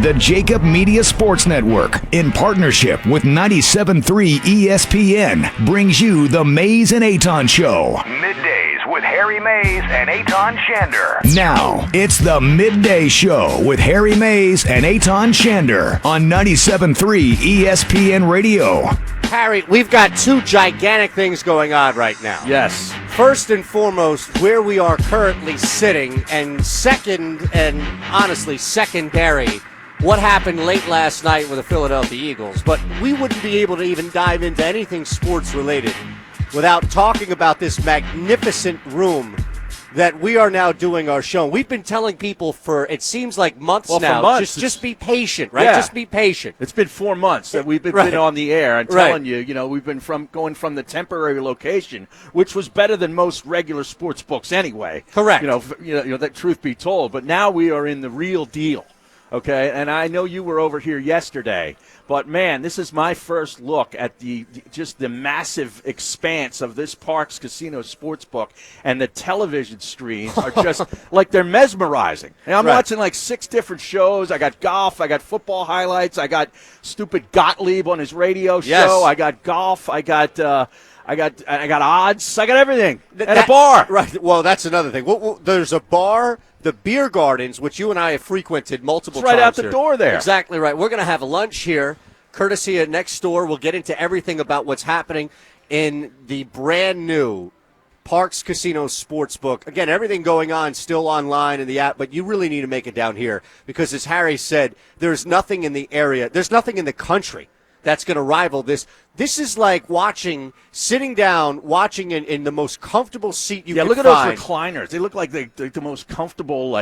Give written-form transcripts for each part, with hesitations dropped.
The Jacob Media Sports Network, in partnership with 97.3 ESPN, brings you the Mays and Eytan Show. Middays with Harry Mays and Eytan Shander. Now, it's the Midday Show with Harry Mays and Eytan Shander on 97.3 ESPN Radio. Harry, we've got two gigantic things going on right now. Yes. First and foremost, where we are currently sitting, and second, and honestly secondary, what happened late last night with the Philadelphia Eagles. But we wouldn't be able to even dive into anything sports-related without talking about this magnificent room that we are now doing our show. We've been telling people for, it seems like months now, just be patient, right? Yeah. Just be patient. It's been 4 months that we've been on the air and telling you, we've been going from the temporary location, which was better than most regular sports books anyway. Correct. That truth be told. But now we are in the real deal, okay? And I know you were over here yesterday. But, man, this is my first look at the massive expanse of this Parx Casino Sportsbook, and the television screens are just like they're mesmerizing. And I'm watching like 6 different shows. I got golf. I got football highlights. I got stupid Gottlieb on his radio show. I got golf. I got odds. I got everything. And a bar. Right. Well, that's another thing. There's a bar. The beer gardens, which you and I have frequented multiple times. Right out the door there. Exactly right. We're going to have lunch here, courtesy of Next Door. We'll get into everything about what's happening in the brand new Parx Casino Sportsbook. Again, everything going on still online in the app, but you really need to make it down here because, as Harry said, there's nothing in the area, there's nothing in the country that's going to rival this. This is like sitting down, watching in the most comfortable seat you can find. Yeah, look at those recliners. They look like they're the most comfortable,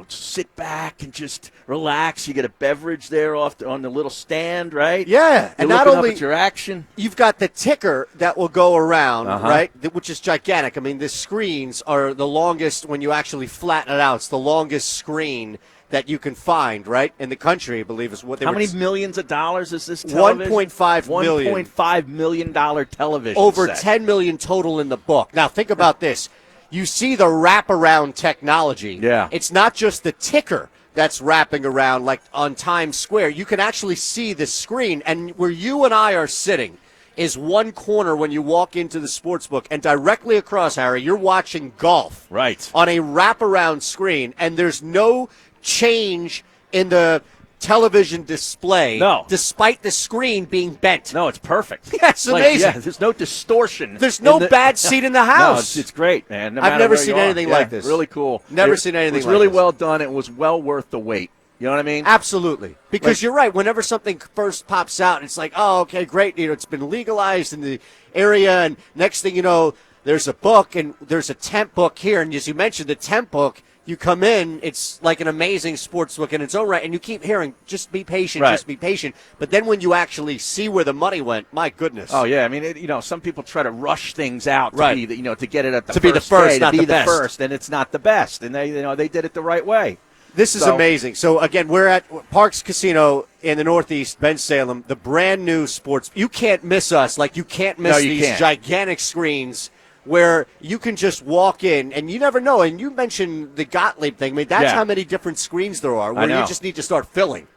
sit back and just relax. You get a beverage there on the little stand, right? Yeah. You're and not looking only up at your action. You've got the ticker that will go around, right, which is gigantic. I mean, the screens are the longest when you actually flatten it out. It's the longest screen that you can find, right, in the country, I believe is what they How many millions of dollars is this television? $1.5 million. $1.5 million television Over set. $10 million total in the book. Now, think about this. You see the wraparound technology. Yeah. It's not just the ticker that's wrapping around like on Times Square. You can actually see the screen, and where you and I are sitting is one corner when you walk into the sports book, and directly across, Harry, you're watching golf. Right. On a wraparound screen, and there's no change in the television display. No. Despite the screen being bent. No, it's perfect. Yeah, it's amazing. There's no distortion. There's no bad seat in the house. No, it's great, man. I've never seen anything like this. Really cool. Never seen anything like this. It was really well done. It was well worth the wait. You know what I mean? Absolutely. Because you're right. Whenever something first pops out, it's like, oh, okay, great. It's been legalized in the area, and next thing you know, there's a book, and there's a temp book here. And as you mentioned, the temp book, you come in, it's like an amazing sports book in its own right, and you keep hearing, just be patient, just be patient. But then when you actually see where the money went, my goodness. Oh, yeah. I mean, some people try to rush things out to be, to get it at the to be the first, not the best. First, and it's not the best. And they did it the right way. This is amazing. So, again, we're at Parx Casino in the Northeast, Bensalem, the brand new sports. You can't miss us. Like, you can't miss these gigantic screens where you can just walk in, and you never know. And you mentioned the Gottlieb thing. I mean, that's how many different screens there are where you just need to start filling.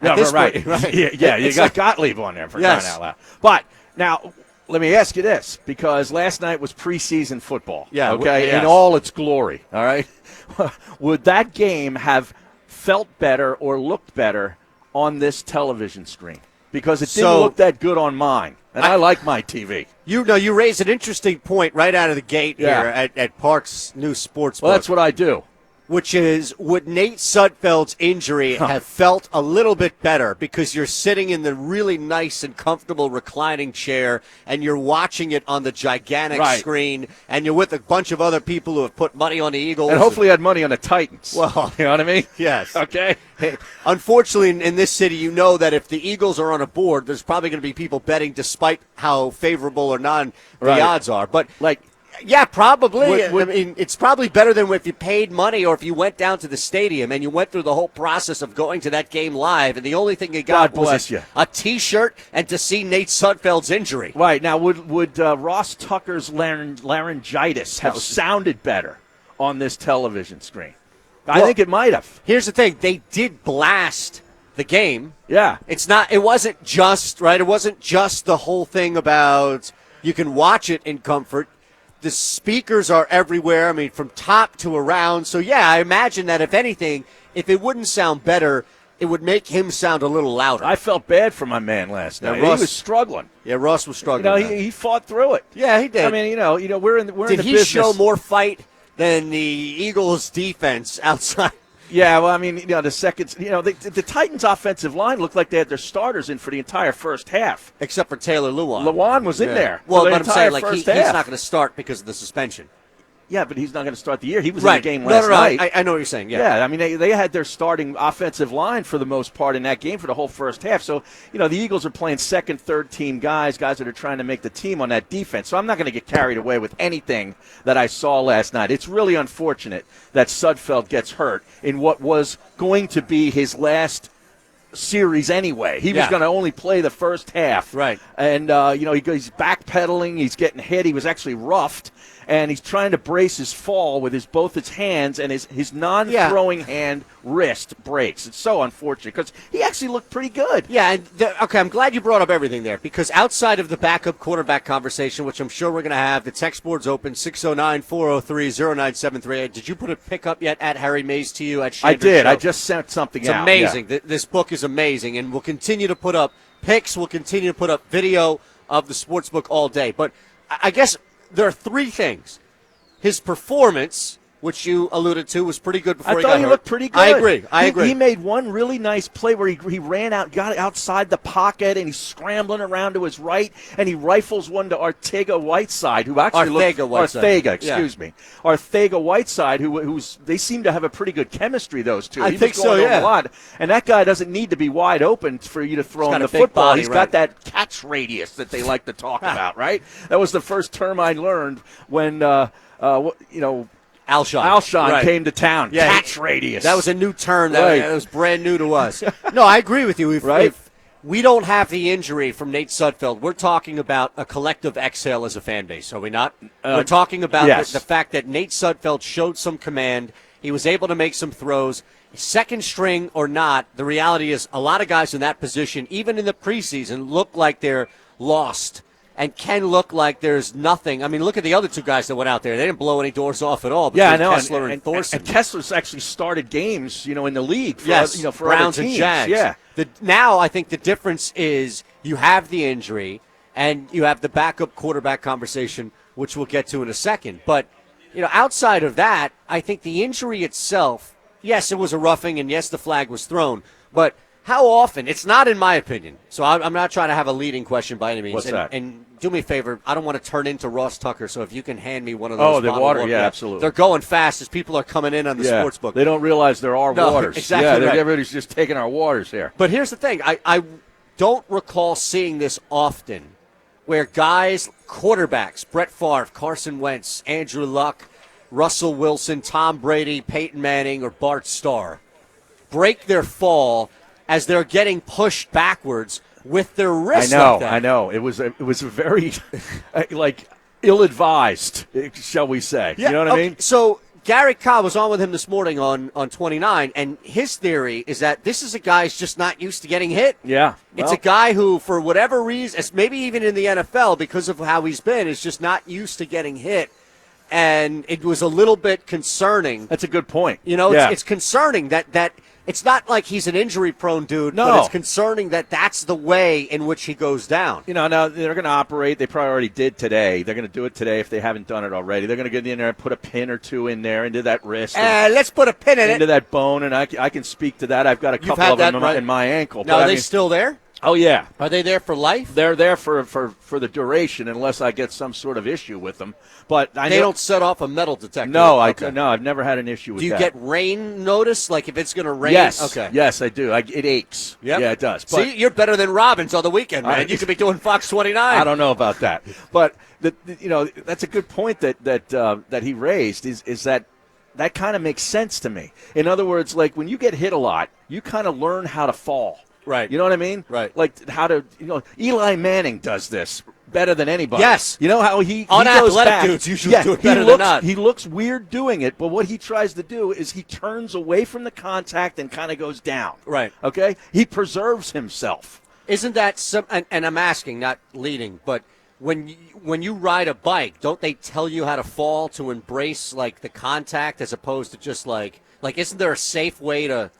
No, right. Yeah, you got Gottlieb on there for crying out loud. But now, let me ask you this, because last night was preseason football. Yeah. Okay, in all its glory. All right. Would that game have felt better or looked better on this television screen? Because it didn't look that good on mine, and I like my TV. You raised an interesting point right out of the gate here at Parx new sports book. Well, that's what I do. Which is, would Nate Sudfeld's injury have felt a little bit better because you're sitting in the really nice and comfortable reclining chair and you're watching it on the gigantic screen and you're with a bunch of other people who have put money on the Eagles. And hopefully had money on the Titans. Well, you know what I mean? Yes. Okay. Hey, unfortunately, in this city, you know that if the Eagles are on a board, there's probably going to be people betting despite how favorable or non the odds are. But, yeah, probably. I mean, it's probably better than if you paid money or if you went down to the stadium and you went through the whole process of going to that game live, and the only thing you got was a T-shirt and to see Nate Sudfeld's injury. Right. Now, would Ross Tucker's laryngitis have sounded better on this television screen? I think it might have. Here's the thing. They did blast the game. Yeah. It wasn't just, right? It wasn't just the whole thing about you can watch it in comfort. The speakers are everywhere. I mean, from top to around. So, yeah, I imagine that if anything, if it wouldn't sound better, it would make him sound a little louder. I felt bad for my man last night. Ross, he was struggling. Yeah, Ross was struggling. He fought through it. Yeah, he did. I mean, we're in the did he business. show more fight than the Eagles' defense outside? Yeah, well, I mean, the second, the Titans' offensive line looked like they had their starters in for the entire first half. Except for Taylor Lewan. Lewan was in there. Well, for the but I'm saying, entire he's first half. not going to start because of the suspension. Yeah, but he's not going to start the year. He was right. in the game last night. I know what you're saying, yeah. Yeah, I mean, they had their starting offensive line for the most part in that game for the whole first half. So, the Eagles are playing second, third-team guys that are trying to make the team on that defense. So I'm not going to get carried away with anything that I saw last night. It's really unfortunate that Sudfeld gets hurt in what was going to be his last series anyway. He was going to only play the first half. Right. And, he's backpedaling. He's getting hit. He was actually roughed. And he's trying to brace his fall with both his hands, and his non-throwing hand wrist breaks. It's so unfortunate because he actually looked pretty good. Yeah, and okay, I'm glad you brought up everything there because outside of the backup quarterback conversation, which I'm sure we're going to have, the text board's open, 609-403-0973. Did you put a pickup yet at Harry Mays to you at Shandor I did. Show? I just sent something out. It's amazing. Yeah. This book is amazing, and we'll continue to put up pics. We'll continue to put up video of the sports book all day. But I guess there are three things. His performance, which you alluded to, was pretty good before he got hurt. I thought he looked pretty good. I agree. He made one really nice play where he ran out, got outside the pocket, and he's scrambling around to his right, and he rifles one to Arecega-Whiteside, who actually Arecega-Whiteside, who's they seem to have a pretty good chemistry, those two. I think so, yeah. A lot. And that guy doesn't need to be wide open for you to throw him the football. He's got that catch radius that they like to talk about, right? That was the first term I learned when Alshon came to town. Yeah, catch radius. That was a new term. That was brand new to us. No, I agree with you. If we don't have the injury from Nate Sudfeld, we're talking about a collective exhale as a fan base, are we not? We're talking about the fact that Nate Sudfeld showed some command. He was able to make some throws. Second string or not, the reality is a lot of guys in that position, even in the preseason, look like they're lost and can look like there's nothing. I mean, look at the other two guys that went out there. They didn't blow any doors off at all. Yeah, I know. Kessler and Thorson. And Kessler's actually started games, in the league for, for Browns other teams. And Jags. Yeah. Now I think the difference is you have the injury and you have the backup quarterback conversation, which we'll get to in a second. But, outside of that, I think the injury itself, yes, it was a roughing, and yes, the flag was thrown. But how often? It's not in my opinion. So I'm not trying to have a leading question by any means. What's that? And do me a favor. I don't want to turn into Ross Tucker, so if you can hand me one of those. Oh, the water. Yeah, absolutely. They're going fast as people are coming in on the sports book. They don't realize there are waters. Exactly right. Everybody's just taking our waters here. But here's the thing. I don't recall seeing this often where guys, quarterbacks, Brett Favre, Carson Wentz, Andrew Luck, Russell Wilson, Tom Brady, Peyton Manning, or Bart Starr break their fall as they're getting pushed backwards with their wrists. I know. It was a very ill-advised, shall we say? Yeah, you know what I mean? So Gary Cobb was on with him this morning on 29, and his theory is that this is a guy who's just not used to getting hit. Yeah. It's a guy who, for whatever reason, maybe even in the NFL, because of how he's been, is just not used to getting hit. And it was a little bit concerning. That's a good point. It's concerning that it's not like he's an injury-prone dude, but it's concerning that that's the way in which he goes down. Now they're going to operate. They probably already did today. They're going to do it today if they haven't done it already. They're going to get in there and put a pin or two in there into that wrist. Let's put a pin in into that bone, and I can speak to that. I've got a couple of them in my ankle. Now, are they still there? Oh, yeah. Are they there for life? They're there for the duration unless I get some sort of issue with them. But they don't set off a metal detector. No, I've never had an issue with that. Do you get rain notice? Like if it's going to rain? Yes. Okay. Yes, I do. It aches. Yep. Yeah, it does. But see, you're better than Robbins on the weekend, man. You could be doing Fox 29. I don't know about that. But, that's a good point that he raised is that kind of makes sense to me. In other words, like when you get hit a lot, you kind of learn how to fall. Right. You know what I mean? Right. Like how to, Eli Manning does this. better than anybody. Yes. You know how he Unathletic goes back. dudes usually do it better than not. He looks weird doing it, but what he tries to do is he turns away from the contact and kind of goes down. Right. Okay? He preserves himself. Isn't that some? And I'm asking, not leading, but when you ride a bike, don't they tell you how to fall to embrace like the contact as opposed to just like isn't there a safe way to?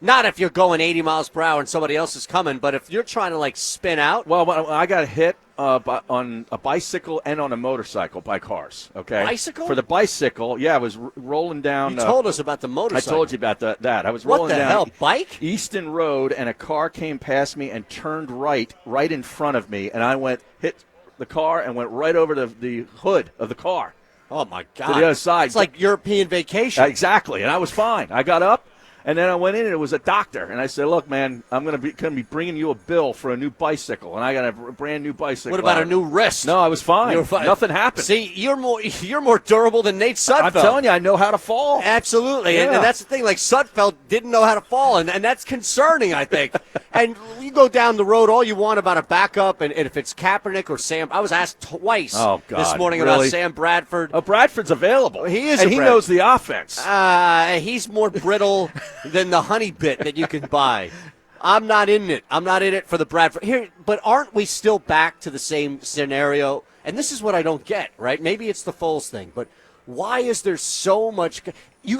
Not if you're going 80 miles per hour and somebody else is coming, but if you're trying to like spin out. Well, I got hit on a bicycle and on a motorcycle by cars. Okay, bicycle? For the bicycle, yeah, I was rolling down. You told us about the motorcycle. I told you about that. I was rolling down. What the hell, bike? Easton Road, and a car came past me and turned right in front of me, and I hit the car and went right over the hood of the car. Oh my God! To the other side. It's like European vacation. Exactly, and I was fine. I got up. And then I went in, and it was a doctor. And I said, look, man, I'm going to be bringing you a bill for a new bicycle. And I got a brand new bicycle. What about a new wrist? No, I was fine. Nothing happened. See, you're more durable than Nate Sudfeld. I'm telling you, I know how to fall. Absolutely. Yeah. And that's the thing. Like, Sudfeld didn't know how to fall, and that's concerning, I think. And you go down the road all you want about a backup, and if it's Kaepernick or Sam. I was asked twice this morning about Sam Bradford. Oh, Bradford's available. He is, and he knows the offense. He's more brittle than the honey bit that you can buy. I'm not in it. I'm not in it for the Bradford. Here, but aren't we still back to the same scenario? And this is what I don't get, right? Maybe it's the Foles thing, but why is there so much?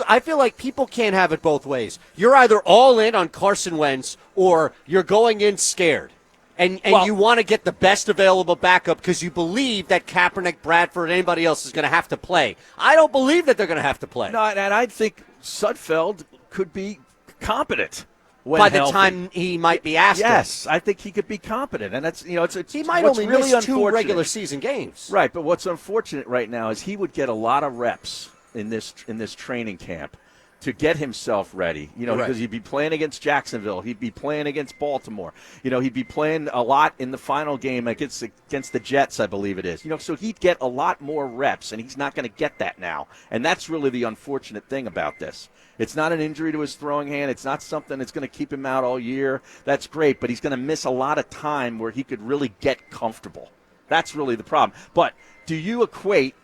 I feel like people can't have it both ways. You're either all in on Carson Wentz or you're going in scared. And you want to get the best available backup because you believe that Kaepernick, Bradford, anybody else is going to have to play. I don't believe that they're going to have to play. No, and I think Sudfeld could be competent by the time he might be asked. Yes, I think he could be competent, and that's it's he might only really miss 2 regular season games. Right, but what's unfortunate right now is he would get a lot of reps in this training camp to get himself ready, because he'd be playing against Jacksonville, he'd be playing against Baltimore, he'd be playing a lot in the final game against the Jets, I believe it is. So he'd get a lot more reps, and he's not going to get that now, and that's really the unfortunate thing about this. It's not an injury to his throwing hand. It's not something that's going to keep him out all year. That's great, but he's going to miss a lot of time where he could really get comfortable. That's really the problem. But do you equate,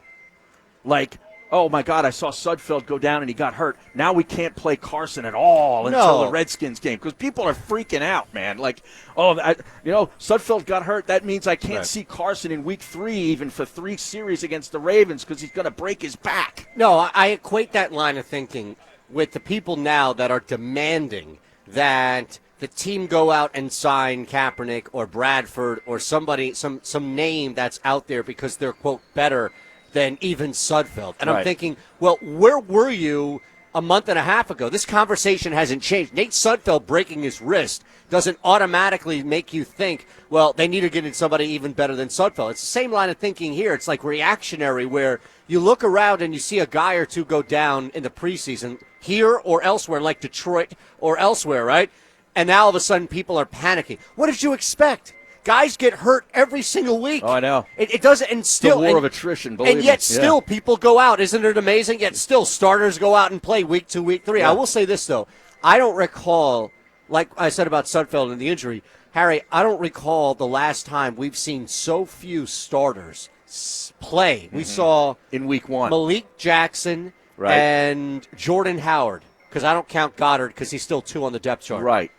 like, oh, my God, I saw Sudfeld go down and he got hurt. Now we can't play Carson at all until the Redskins game because people are freaking out, man. Like, Sudfeld got hurt. That means I can't see Carson in week 3 even for 3 series against the Ravens because he's going to break his back. No, I equate that line of thinking with the people now that are demanding that the team go out and sign Kaepernick or Bradford or somebody, some name that's out there because they're, quote, better than even Sudfeld. And I'm thinking, well, where were you a month and a half ago? This conversation hasn't changed. Nate Sudfeld breaking his wrist doesn't automatically make you think, well, they need to get in somebody even better than Sudfeld. It's the same line of thinking here. It's like reactionary where you look around and you see a guy or two go down in the preseason here or elsewhere, like Detroit or elsewhere, right? And now all of a sudden people are panicking. What did you expect? Guys get hurt every single week. Oh, I know. It doesn't, and still. The war of attrition, believe me. And yet still people go out. Isn't it amazing? Yet still starters go out and play week 2, week 3. Yeah. I will say this, though. I don't recall, like I said about Sudfeld and the injury, Harry, I don't recall the last time we've seen so few starters play. We saw in week 1 Malik Jackson and Jordan Howard, because I don't count Goddard because he's still 2 on the depth chart. Right.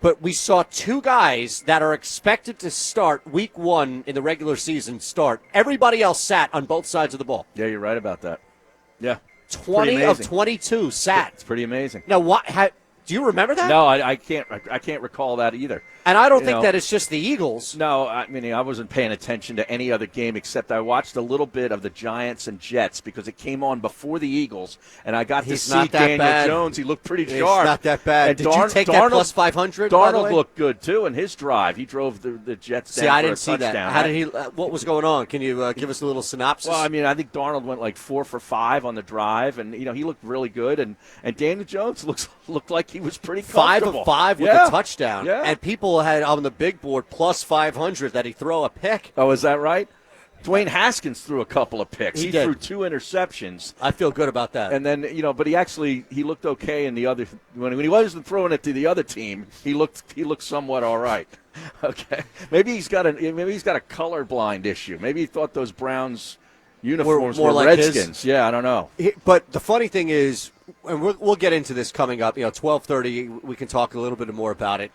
But we saw 2 guys that are expected to start week 1 in the regular season start. Everybody else sat on both sides of the ball. Yeah, you're right about that. Yeah. 20 of 22 sat. It's pretty amazing. Now, do you remember that? No, I can't recall that either. And I don't think that it's just the Eagles. No, I mean, I wasn't paying attention to any other game except I watched a little bit of the Giants and Jets because it came on before the Eagles, and I got to see Daniel Jones. He looked pretty sharp. He's not that bad. And Did you take that plus 500? Darnold looked good, too, in his drive. He drove the Jets down I for didn't a see touchdown. that. How did he? What was going on? Can you give us a little synopsis? Well, I mean, I think Darnold went like 4 for 5 on the drive, and he looked really good, and Daniel Jones looked like he was pretty comfortable. 5 of 5 with a touchdown. Yeah. And people had on the big board plus 500 that he throw a pick. Oh, is that right? Dwayne Haskins threw a couple of picks. He threw did. 2 interceptions. I feel good about that. And then, but he looked okay in the other when he wasn't throwing it to the other team, he looked somewhat all right. Okay. Maybe he's got a colorblind issue. Maybe he thought those Browns uniforms more were like Redskins. his. Yeah, I don't know. But the funny thing is, and we'll get into this coming up, 12:30, we can talk a little bit more about it.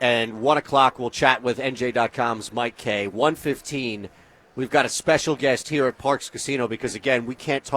And 1 o'clock, we'll chat with NJ.com's Mike Kay. 1:15, we've got a special guest here at Parx Casino because, again, we can't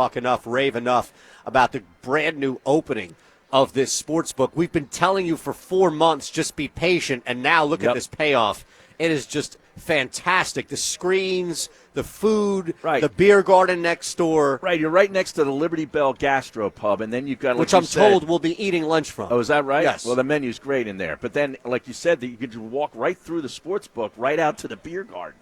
rave enough about the brand new opening of this sports book. We've been telling you for 4 months, just be patient, and now look at this payoff. It is just fantastic. The screens, the food, the beer garden next door. Right, you're right next to the Liberty Bell Gastropub, and then you've got, which I'm told we'll be eating lunch from. Oh, is that right? Yes. Well, the menu's great in there. But then, like you said, you could walk right through the sports book, right out to the beer garden.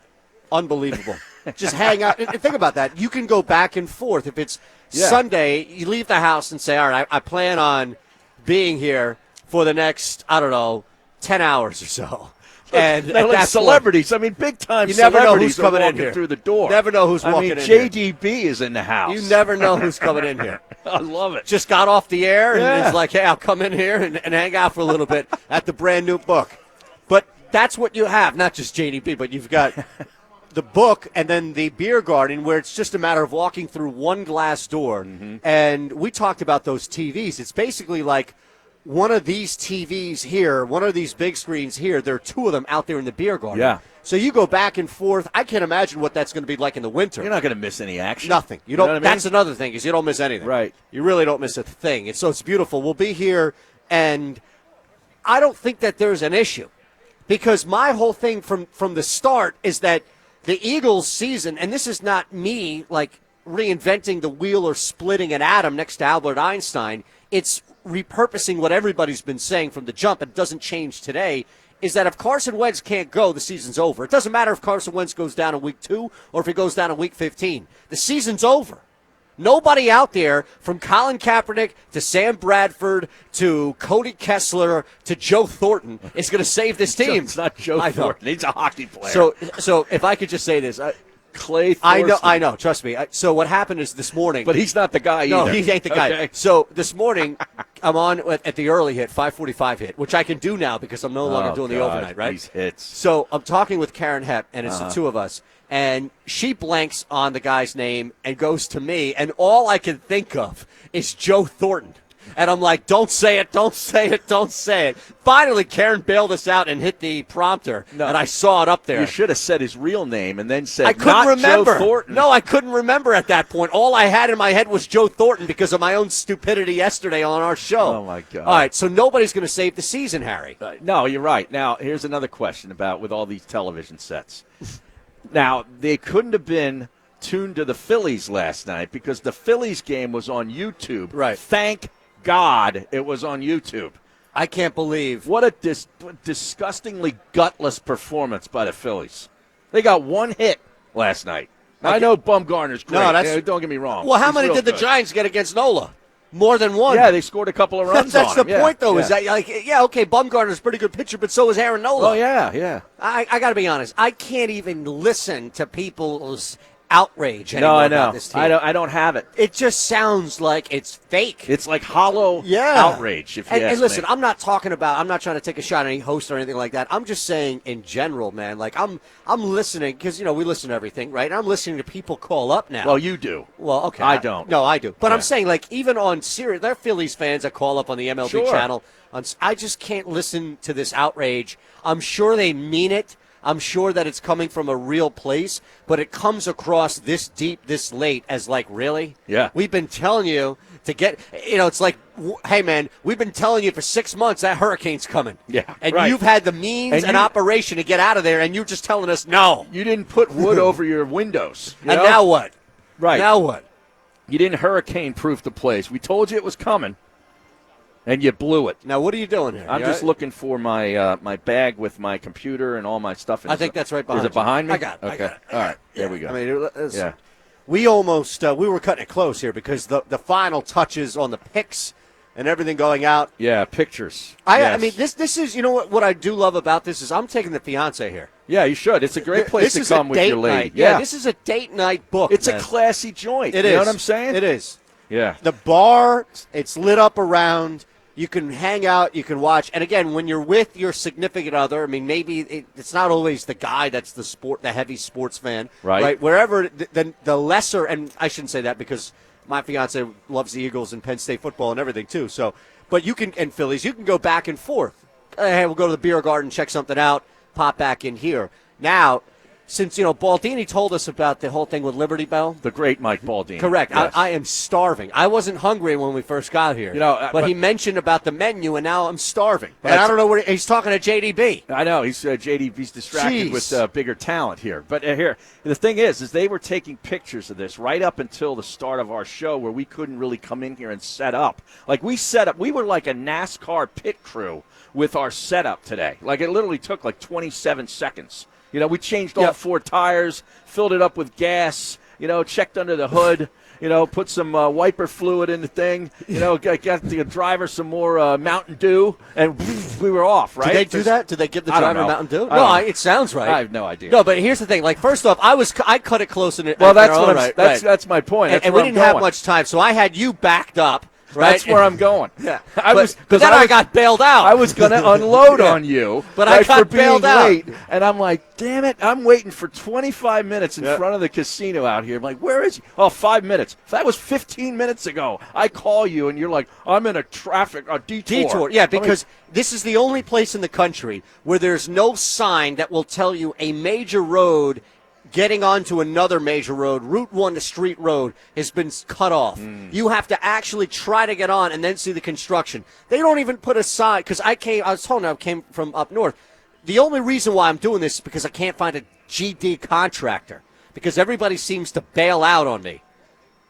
Unbelievable. Just hang out. And think about that. You can go back and forth. If it's Sunday, you leave the house and say, all right, I plan on being here for the next, 10 hours or so. And like celebrities. Big time. You never know who's coming in here through the door. Never know who's walking in. JDB is in the house. You never know who's coming in here. I love it. Just got off the air and it's like, hey, I'll come in here and hang out for a little bit at the brand new book. But that's what you have. Not just JDB, but you've got the book and then the beer garden where it's just a matter of walking through one glass door. Mm-hmm. And we talked about those TVs. It's basically like one of these TVs here, one of these big screens here, there are 2 of them out there in the beer garden. Yeah. So you go back and forth. I can't imagine what that's going to be like in the winter. You're not going to miss any action. Nothing. You don't. That's another thing is you don't miss anything. Right. You really don't miss a thing. And so it's beautiful. We'll be here, and I don't think that there's an issue because my whole thing from the start is that the Eagles season, and this is not me like reinventing the wheel or splitting an atom next to Albert Einstein. It's repurposing what everybody's been saying from the jump. It doesn't change today. Is that if Carson Wentz can't go, the season's over. It doesn't matter if Carson Wentz goes down in week 2 or if he goes down in week 15. The season's over. Nobody out there from Colin Kaepernick to Sam Bradford to Cody Kessler to Joe Thornton is going to save this team. It's not Joe Thornton. He's a hockey player. So if I could just say this. Clay Thorson. I know. Trust me. So what happened is this morning. But he's not the guy either. No, he ain't the guy. Okay. So this morning, I'm on at the early hit, 5:45 hit, which I can do now because I'm no longer doing the overnight, right? These hits. So I'm talking with Karen Hepp, and it's the 2 of us. And she blanks on the guy's name and goes to me, and all I can think of is Joe Thornton. And I'm like, don't say it, don't say it, don't say it. Finally, Karen bailed us out and hit the prompter, and I saw it up there. You should have said his real name and then said, I couldn't not remember. Joe Thornton. No, I couldn't remember at that point. All I had in my head was Joe Thornton because of my own stupidity yesterday on our show. Oh, my God. All right, so nobody's going to save the season, Harry. No, you're right. Now, here's another question about with all these television sets. Now, they couldn't have been tuned to the Phillies last night because the Phillies game was on YouTube. Right. Thank God it was on YouTube. I can't believe. What a disgustingly gutless performance by the Phillies. They got 1 hit last night. Now, I know Bumgarner's great. No, don't get me wrong. Well, how many did the Giants get against Nola? More than 1. Yeah, they scored a couple of runs That's on the point, though, is that, okay, Bumgarner's a pretty good pitcher, but so is Aaron Nola. Oh, yeah. I got to be honest. I can't even listen to people's outrage anymore about this team. I don't have it. It just sounds like it's fake. It's like hollow outrage, if you ask and listen, me. I'm not trying to take a shot at any host or anything like that. I'm just saying in general, man, like I'm listening because, we listen to everything, right? And I'm listening to people call up now. Well, you do. Well, okay. I don't. No, I do. But I'm saying, like, even on Sirius, there are Phillies fans that call up on the MLB channel. I just can't listen to this outrage. I'm sure they mean it. I'm sure that it's coming from a real place, but it comes across this deep, this late as like, really? Yeah. We've been telling you to get, it's like, hey, man, we've been telling you for 6 months that hurricane's coming. Yeah. And you've had the means and operation to get out of there, and you're just telling us no. You didn't put wood over your windows. And now what? Right. Now what? You didn't hurricane-proof the place. We told you it was coming. And you blew it. Now, what are you doing here? I'm just looking for my my bag with my computer and all my stuff in it. I think that's right behind you. Is it behind me? I got it. Okay. All right. There we go. I mean, we almost we were cutting it close here because the final touches on the picks and everything going out. Yeah, pictures. I Yes. mean, this is, you know what I do love about this is I'm taking the fiance here. Yeah, you should. It's a great place This to is come a with date your lady. night. Yeah, this is a date night book. It's man. a classy joint. It you is. know what I'm saying? It is. Yeah. The bar, it's lit up around. You can hang out. You can watch. And again, when you're with your significant other, I mean, maybe it's not always the guy that's the heavy sports fan, Right. Wherever the lesser, and I shouldn't say that because my fiance loves the Eagles and Penn State football and everything too. So, but you can, and Phillies, you can go back and forth. Hey, we'll go to the beer garden, check something out, pop back in here. Now, since, Baldini told us about the whole thing with Liberty Bell. The great Mike Baldini. Correct. Yes. I am starving. I wasn't hungry when we first got here. But he mentioned about the menu, and now I'm starving. And I don't know where he's talking to JDB. I know. He's JDB's distracted with bigger talent here. But here, the thing is they were taking pictures of this right up until the start of our show where we couldn't really come in here and set up. Like, we set up. We were like a NASCAR pit crew with our setup today. Like, it literally took like 27 seconds. We changed all 4 tires, filled it up with gas, checked under the hood, put some wiper fluid in the thing, got the driver some more Mountain Dew, and we were off, right? Did they do that? Did they give the I don't driver know. Mountain Dew? No, it sounds right. I have no idea. No, but here's the thing. Like, first off, I cut it close in it. Well, that's my point. And we didn't have much time, so I had you backed up. Right? That's where I'm going. Yeah. But then I got bailed out. I was going to unload on you, but I got for being bailed out. late, and I'm like, damn it, I'm waiting for 25 minutes in front of the casino out here. I'm like, where is he? Oh, 5 minutes. That was 15 minutes ago. I call you, and you're like, I'm in a detour. Yeah, because this is the only place in the country where there's no sign that will tell you a major road getting onto another major road, Route 1 to Street Road, has been cut off. You have to actually try to get on and then see the construction. They don't even put a sign, because I was told I came from up north. The only reason why I'm doing this is because I can't find a GD contractor, because everybody seems to bail out on me.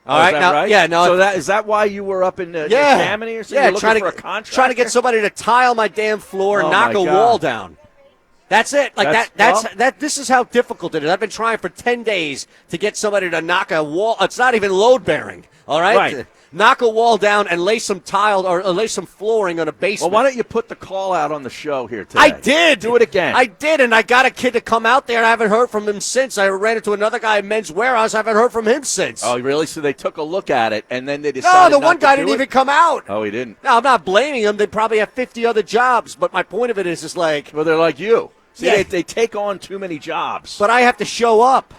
All right, now, right? Yeah, no. So is that why you were up in Tammany or something? Yeah, You're looking for a contractor? Trying to get somebody to tile my damn floor and knock a wall down. That's it. Like this is how difficult it is. I've been trying for 10 days to get somebody to knock a wall. It's not even load bearing. All right? Right. Knock a wall down and lay some tile or lay some flooring on a basement. Well, why don't you put the call out on the show here today? I did. Do it again. I did, and I got a kid to come out there. I haven't heard from him since. I ran into another guy in Men's Warehouse. I haven't heard from him since. Oh, really? So they took a look at it, and then they decided No, the one guy didn't even come out. Oh, he didn't? No, I'm not blaming him. They probably have 50 other jobs, but my point of it is just like... Well, they're like you. See, Yeah. they take on too many jobs. But I have to show up.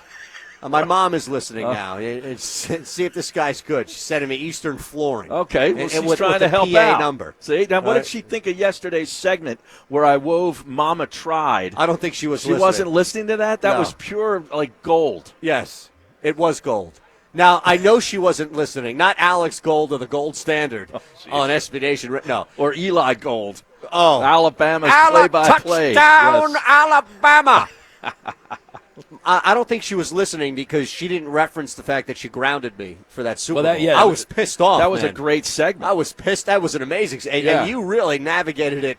My mom is listening now. See if this guy's good. She's sending me Eastern flooring. Okay, well, she's with trying the to help PA out. number. See, now what did she think of yesterday's segment where I wove Mama Tried? I don't think she was She listening. wasn't listening to that? That No. was pure, like, gold. Yes, it was gold. Now, I know she wasn't listening. Not Alex Gold or the Gold Standard on SB Nation. No. Or Eli Gold. Oh. Alabama's play-by-play. Touchdown, Yes. Alabama. I don't think she was listening because she didn't reference the fact that she grounded me for that Super Bowl. I was pissed off. That was man. a great segment. I was pissed. That was an amazing and you really navigated it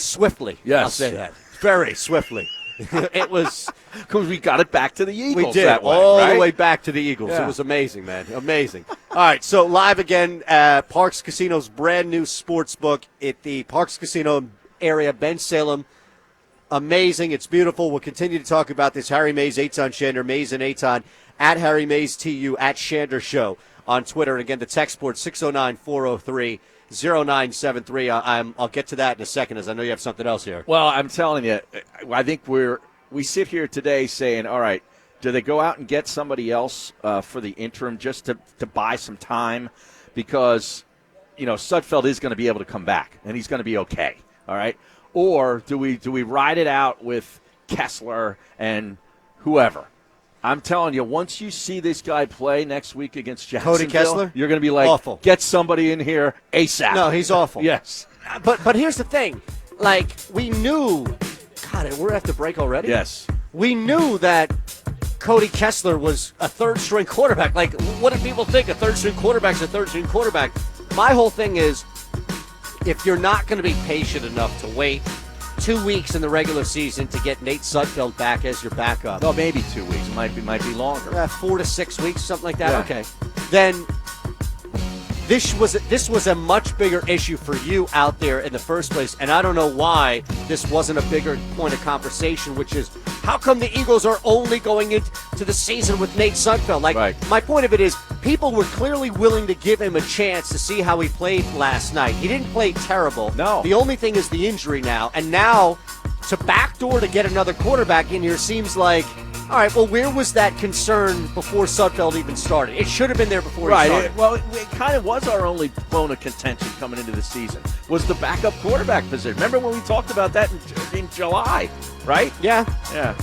swiftly. Yes. I'll say that. Very swiftly. It was because we got it back to the Eagles. We did that way, all right? the way back to the Eagles. Yeah. It was amazing, man. Amazing. All right, so live again at Parx Casino's brand new sports book at the Parx Casino area, Ben Salem. Amazing. It's beautiful. We'll continue to talk about this. Harry Mays, Eytan Shander, Mays and Eytan at Harry Mays TU at Shander Show on Twitter. And again, the text board 609-403-0973. I'll get to that in a second, as I know you have something else here. Well, I'm telling you, I think we sit here today saying, all right, do they go out and get somebody else for the interim just to buy some time? Because, Sudfeld is going to be able to come back, and he's going to be okay, all right? Or do we ride it out with Kessler and whoever? I'm telling you, once you see this guy play next week against Jacksonville, Cody Kessler? You're going to be like, awful. Get somebody in here ASAP. No, he's awful. Yes. But here's the thing. Like, we knew – God, we're at the break already? Yes. We knew that Cody Kessler was a third-string quarterback. Like, what do people think? A third-string quarterback's a third-string quarterback. My whole thing is, if you're not going to be patient enough to wait 2 weeks in the regular season to get Nate Sudfeld back as your backup. No, maybe 2 weeks. Might be longer. 4 to 6 weeks, something like that. Yeah. Okay. Then this was a much bigger issue for you out there in the first place, and I don't know why this wasn't a bigger point of conversation, which is how come the Eagles are only going into the season with Nate Sudfeld? My point of it is people were clearly willing to give him a chance to see how he played last night. He didn't play terrible. No. The only thing is the injury now, and now to backdoor to get another quarterback in here seems like, all right, well, where was that concern before Sudfeld even started? It should have been there before he started. Well, it kind of was our only bone of contention coming into the season, was the backup quarterback position. Remember when we talked about that in July, right? Yeah. Yeah.